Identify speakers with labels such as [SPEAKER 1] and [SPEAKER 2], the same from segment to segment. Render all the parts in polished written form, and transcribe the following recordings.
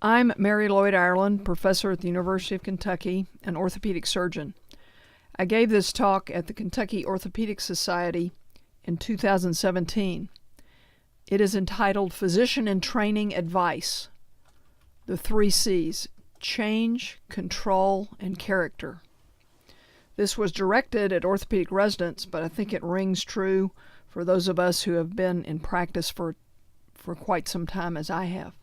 [SPEAKER 1] I'm Mary Lloyd Ireland, professor at the University of Kentucky, an orthopedic surgeon. I gave this talk at the Kentucky Orthopaedic Society in 2017. It is entitled Physician in Training Advice, the 3 C's: change, control, and character. This was directed at orthopedic residents, but I think it rings true for those of us who have been in practice for quite some time, as I have.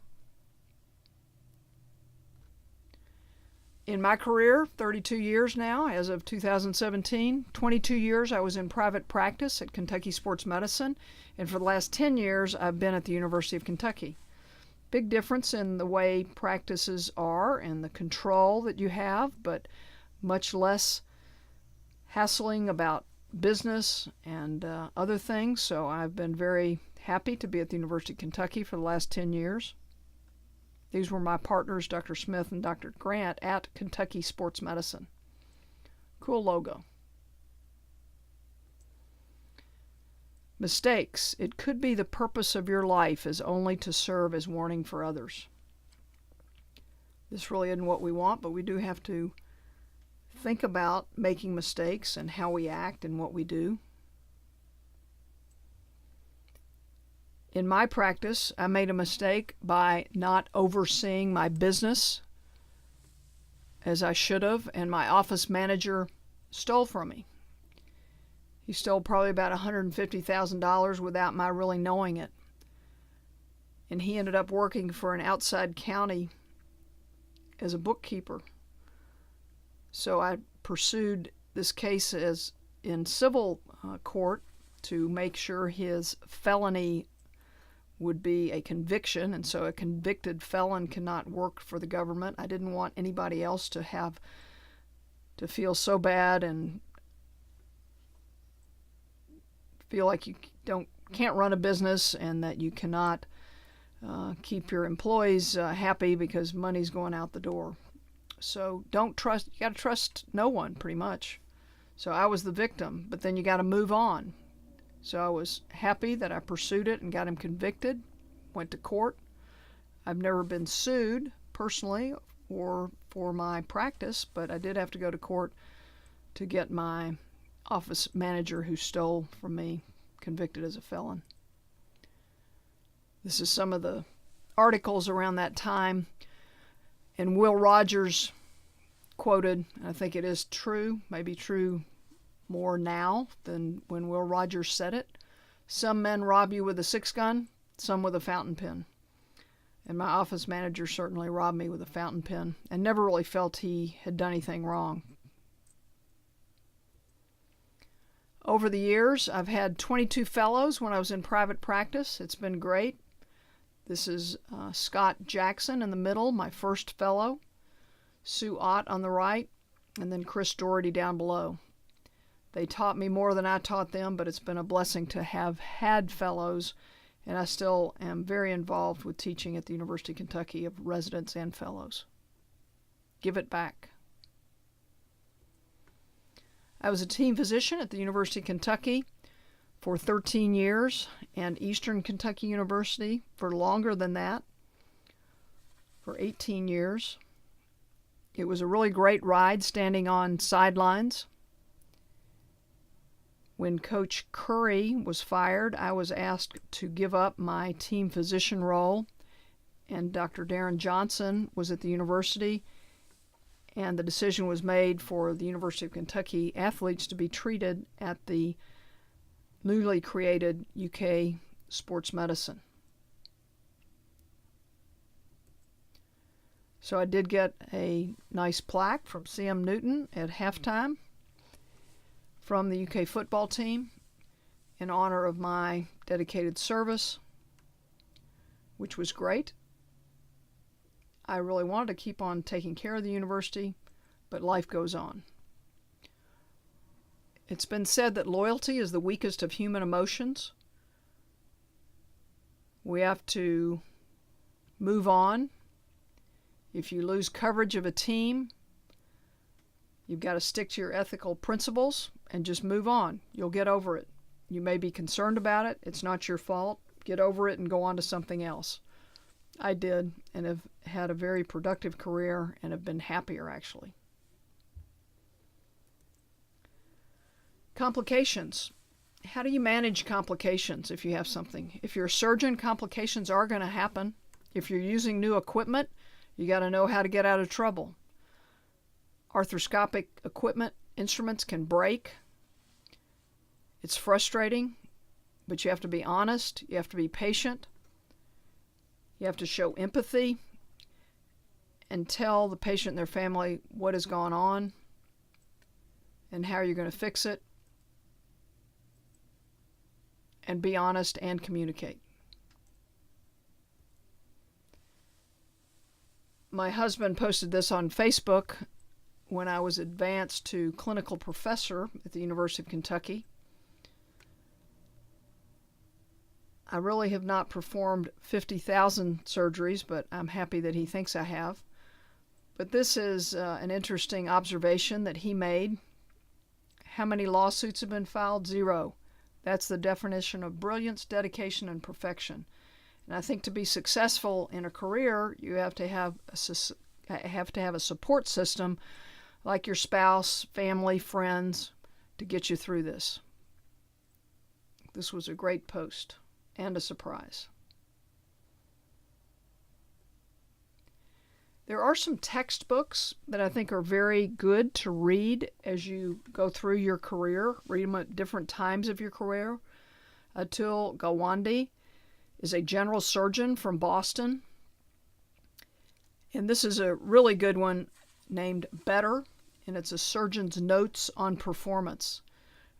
[SPEAKER 1] In my career, 32 years now, as of 2017, 22 years I was in private practice at Kentucky Sports Medicine, and for the last 10 years I've been at the University of Kentucky. Big difference in the way practices are and the control that you have, but much less hassling about business and other things, so I've been very happy to be at the University of Kentucky for the last 10 years. These were my partners, Dr. Smith and Dr.Grant, at Kentucky Sports Medicine. Cool logo. Mistakes. It could be the purpose of your life is only to serve as warning for others. This really isn't what we want, but we do have to think about making mistakes and how we act and what we do. In my practice, I made a mistake by not overseeing my business as I should have, and my office manager stole from me. He stole probably about $150,000 without my really knowing it. And he ended up working for an outside county as a bookkeeper. So I pursued this case as in civil court to make sure his felony would be a conviction, and so a convicted felon cannot work for the government. I didn't want anybody else to feel so bad and feel like you can't run a business and that you cannot keep your employees happy because money's going out the door. So you got to trust no one, pretty much. So I was the victim, but then you got to move on. So I was happy that I pursued it and got him convicted, went to court. I've never been sued personally or for my practice, but I did have to go to court to get my office manager who stole from me convicted as a felon. This is some of the articles around that time, and Will Rogers quoted, I think it is true, maybe true more now than when Will Rogers said it. Some men rob you with a 6-gun, some with a fountain pen. And my office manager certainly robbed me with a fountain pen and never really felt he had done anything wrong. Over the years, I've had 22 fellows when I was in private practice. It's been great. This is Scott Jackson in the middle, my first fellow, Sue Ott on the right, and then Chris Daughtery down below. They taught me more than I taught them, but it's been a blessing to have had fellows, and I still am very involved with teaching at the University of Kentucky of residents and fellows. Give it back. I was a team physician at the University of Kentucky for 13 years and Eastern Kentucky University for longer than that, for 18 years. It was a really great ride standing on sidelines. When Coach Curry was fired, I was asked to give up my team physician role, and Dr. Darren Johnson was at the university, and the decision was made for the University of Kentucky athletes to be treated at the newly created UK Sports Medicine. So I did get a nice plaque from C.M. Newton at halftime from the UK football team in honor of my dedicated service, which was great. I really wanted to keep on taking care of the university, but life goes on. It's been said that loyalty is the weakest of human emotions. We have to move on. If you lose coverage of a team, you've got to stick to your ethical principles and just move on. You'll get over it. You may be concerned about it. It's not your fault. Get over it and go on to something else. I did, and have had a very productive career and have been happier, actually. Complications. How do you manage complications if you have something? If you're a surgeon, complications are going to happen. If you're using new equipment, you got to know how to get out of trouble. Arthroscopic equipment, instruments can break. It's frustrating, but you have to be honest. You have to be patient. You have to show empathy and tell the patient and their family what has gone on and how you're going to fix it. And be honest and communicate. My husband posted this on Facebook when I was advanced to clinical professor at the University of Kentucky. I really have not performed 50,000 surgeries, but I'm happy that he thinks I have. But this is an interesting observation that he made. How many lawsuits have been filed? 0. That's the definition of brilliance, dedication, and perfection. And I think to be successful in a career, you have to have a support system like your spouse, family, friends to get you through this. This was a great post and a surprise. There are some textbooks that I think are very good to read as you go through your career. Read them at different times of your career. Atul Gawande is a general surgeon from Boston. And this is a really good one named Better, and it's a surgeon's notes on performance.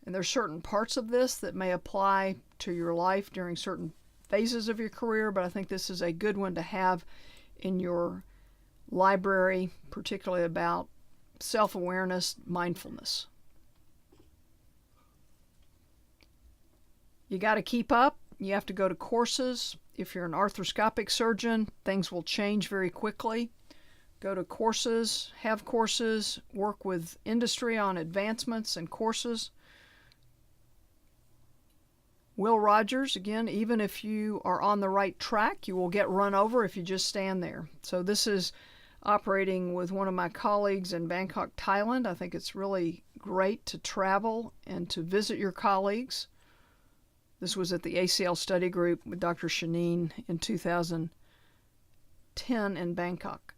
[SPEAKER 1] And there's certain parts of this that may apply to your life during certain phases of your career, but I think this is a good one to have in your library, particularly about self-awareness, mindfulness. You got to keep up. You have to go to courses. If you're an arthroscopic surgeon, things will change very quickly. Go to courses, have courses, work with industry on advancements and courses. Will Rogers, again, even if you are on the right track, you will get run over if you just stand there. So this is operating with one of my colleagues in Bangkok, Thailand. I think it's really great to travel and to visit your colleagues. This was at the ACL study group with Dr. Chenin in 2010 in Bangkok.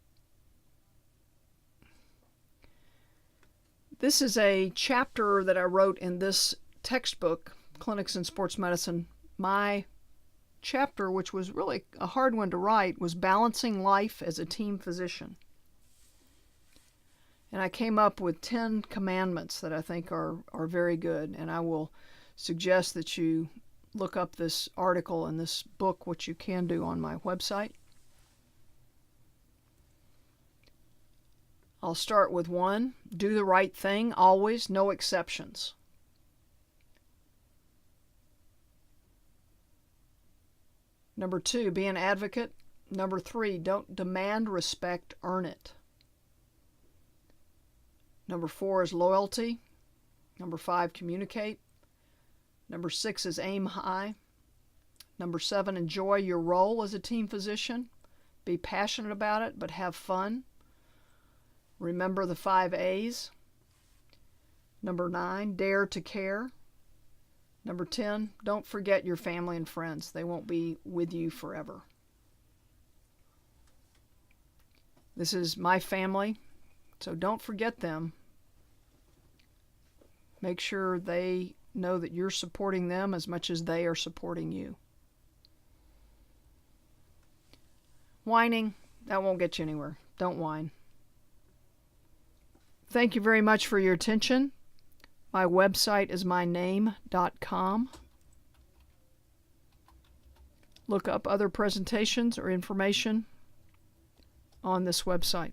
[SPEAKER 1] This is a chapter that I wrote in this textbook, Clinics in Sports Medicine. My chapter, which was really a hard one to write, was Balancing Life as a Team Physician. And I came up with 10 commandments that I think are very good, and I will suggest that you look up this article and this book, which you can do on my website. I'll start with 1. Do the right thing, always, no exceptions. Number 2, be an advocate. Number 3, don't demand respect, earn it. Number 4 is loyalty. Number 5, communicate. Number 6 is aim high. Number 7, enjoy your role as a team physician. Be passionate about it, but have fun. Remember the 5 A's. Number 9, dare to care. Number 10, don't forget your family and friends. They won't be with you forever. This is my family, so don't forget them. Make sure they know that you're supporting them as much as they are supporting you. Whining, that won't get you anywhere. Don't whine. Thank you very much for your attention. My website is myname.com. Look up other presentations or information on this website.